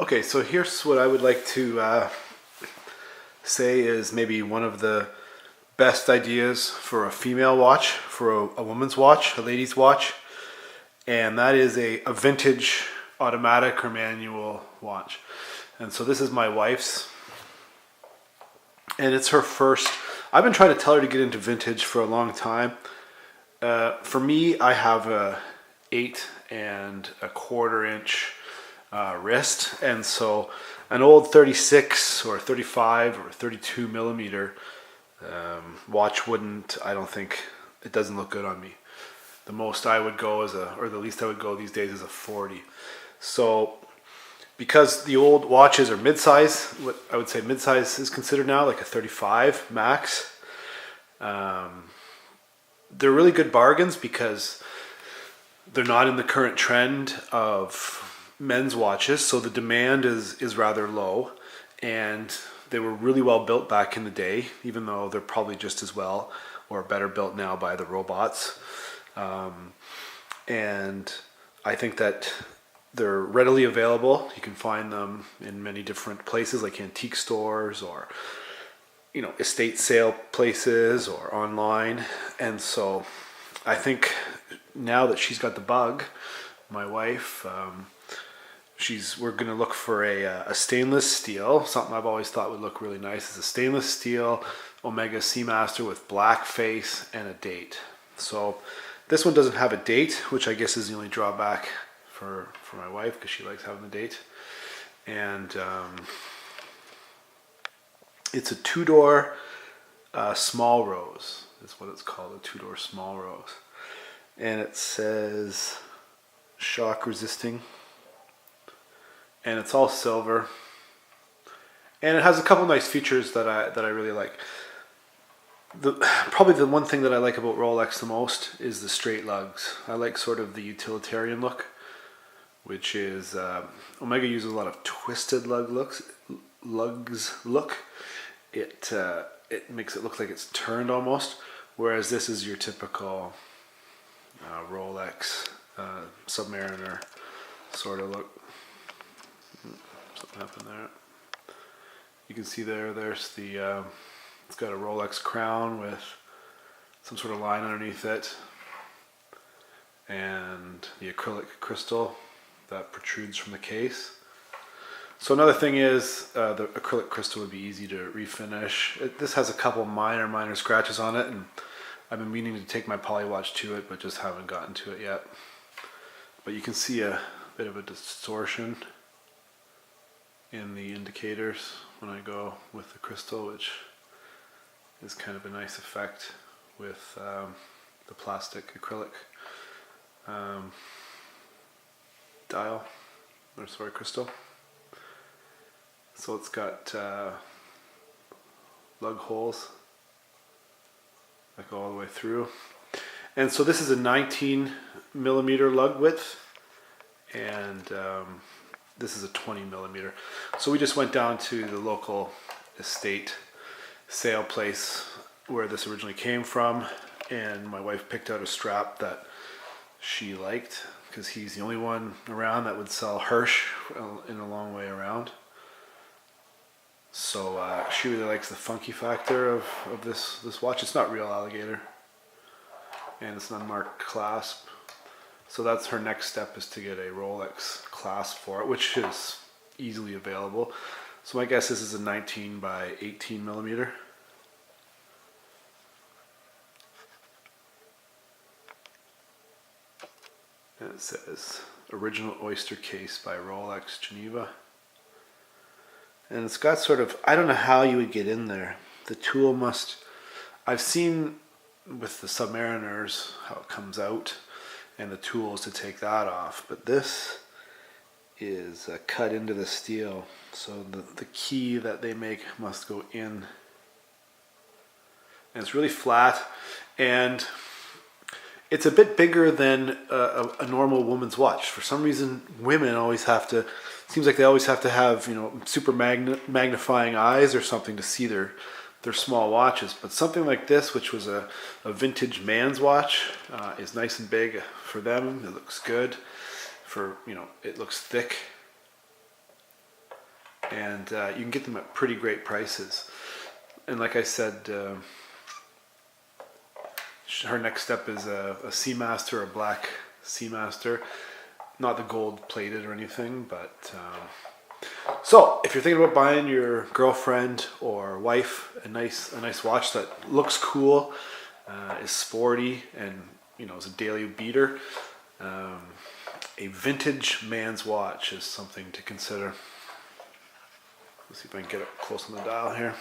Okay, so here's what I would like to say is maybe one of the best ideas for a female watch, for a woman's watch, a lady's watch, and that is a vintage automatic or manual watch. And so this is my wife's, and it's her first. I've been trying to tell her to get into vintage for a long time. For me, I have a 8.25 inch wrist, and so an old 36 or 35 or 32 millimeter watch wouldn't. I don't think it doesn't look good on me. The most I would go or the least I would go these days is a 40. So because the old watches are mid-size, what I would say mid-size is considered now, like a 35 max. They're really good bargains because they're not in the current trend of men's watches, so the demand is rather low, and they were really well built back in the day, even though they're probably just as well or better built now by the robots. And I think that they're readily available. You can find them in many different places, like antique stores or estate sale places or online. And so I think now that she's got the bug, my wife, we're going to look for a stainless steel. Something I've always thought would look really nice is a stainless steel Omega Seamaster with black face and a date. So this one doesn't have a date, which I guess is the only drawback for my wife, because she likes having the date. And it's a Tudor Small Rose. That's what it's called, a Tudor Small Rose. And it says shock resisting. And it's all silver. And it has a couple nice features that I really like. Probably the one thing that I like about Rolex the most is the straight lugs. I like sort of the utilitarian look, which is Omega uses a lot of twisted lugs look. It makes it look like it's turned almost, whereas this is your typical Rolex Submariner sort of look. Something happened there. You can see there's the it's got a Rolex crown with some sort of line underneath it, and the acrylic crystal that protrudes from the case. So another thing is the acrylic crystal would be easy to refinish. This has a couple minor scratches on it, and I've been meaning to take my poly watch to it, but just haven't gotten to it yet. But you can see a bit of a distortion in the indicators when I go with the crystal, which is kind of a nice effect with the plastic acrylic crystal. So it's got lug holes that go all the way through. And so this is a 19 millimeter lug width, and this is a 20 millimeter. So we just went down to the local estate sale place where this originally came from, and my wife picked out a strap that she liked because he's the only one around that would sell Hirsch in a long way around. So she really likes the funky factor of this watch. It's not real alligator, and it's an unmarked clasp. So that's her next step, is to get a Rolex clasp for it, which is easily available. So my guess is a 19 by 18 millimeter. And it says original oyster case by Rolex Geneva. And it's got sort of, I don't know how you would get in there. The tool must, I've seen with the Submariners how it comes out and the tools to take that off, but this is cut into the steel, so the key that they make must go in, and it's really flat, and it's a bit bigger than a normal woman's watch. For some reason, women always have to, seems like they always have to have super magnifying eyes or something to see their small watches, but something like this, which was a vintage man's watch, is nice and big for them. It looks good. It looks thick, and you can get them at pretty great prices. And like I said, her next step is a Seamaster, a black Seamaster, not the gold plated or anything, but so if you're thinking about buying your girlfriend or wife a nice watch that looks cool, is sporty, and is a daily beater, a vintage man's watch is something to consider. Let's see if I can get up close on the dial here.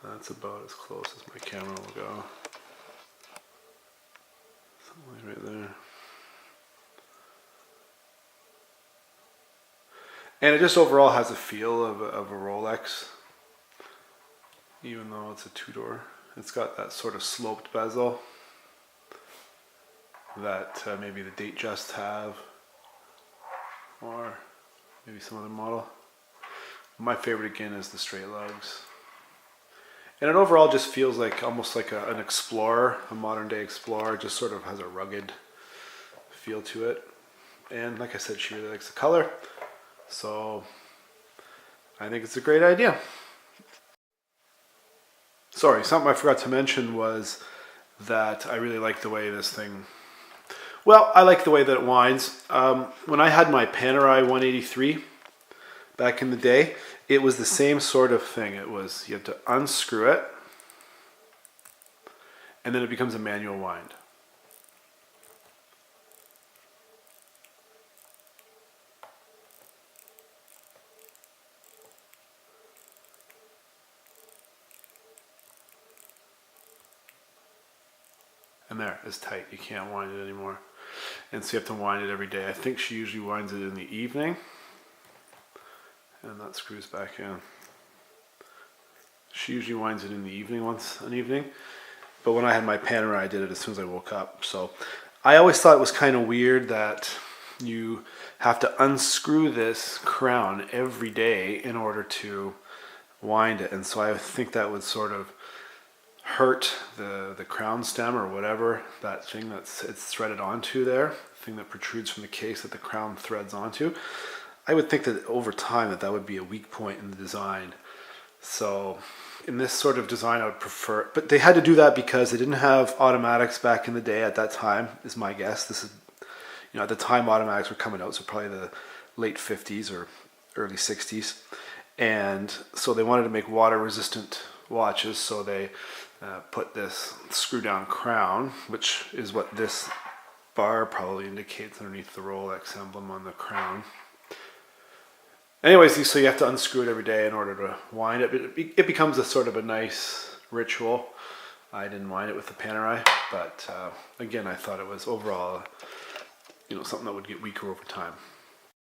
That's about as close as my camera will go. Something right there. And it just overall has a feel of a Rolex, even though it's a two-door. It's got that sort of sloped bezel that maybe the Datejust have, or maybe some other model. My favorite again is the straight lugs. And it overall just feels like almost like an explorer, a modern day explorer. Just sort of has a rugged feel to it. And like I said, she really likes the color. So I think it's a great idea. Sorry, something I forgot to mention was that I really like the way this thing, well, I like the way that it winds. When I had my Panerai 183 back in the day, it was the same sort of thing. It was, you have to unscrew it, and then it becomes a manual wind. And there, it's tight. You can't wind it anymore. And so you have to wind it every day. I think she usually winds it in the evening. And that screws back in. She usually winds it in the evening once an evening. But when I had my Panerai, I did it as soon as I woke up. So I always thought it was kind of weird that you have to unscrew this crown every day in order to wind it. And so I think that would sort of hurt the crown stem or whatever, that thing it's threaded onto there, the thing that protrudes from the case that the crown threads onto. I would think that over time that would be a weak point in the design. So in this sort of design I would prefer, but they had to do that because they didn't have automatics back in the day at that time, is my guess. This is, at the time automatics were coming out, so probably the late 50s or early 60s. And so they wanted to make water resistant watches, so they put this screw down crown, which is what this bar probably indicates underneath the Rolex emblem on the crown. Anyways, so you have to unscrew it every day in order to wind it. It becomes a sort of a nice ritual. I didn't wind it with the Panerai, but again, I thought it was overall, something that would get weaker over time.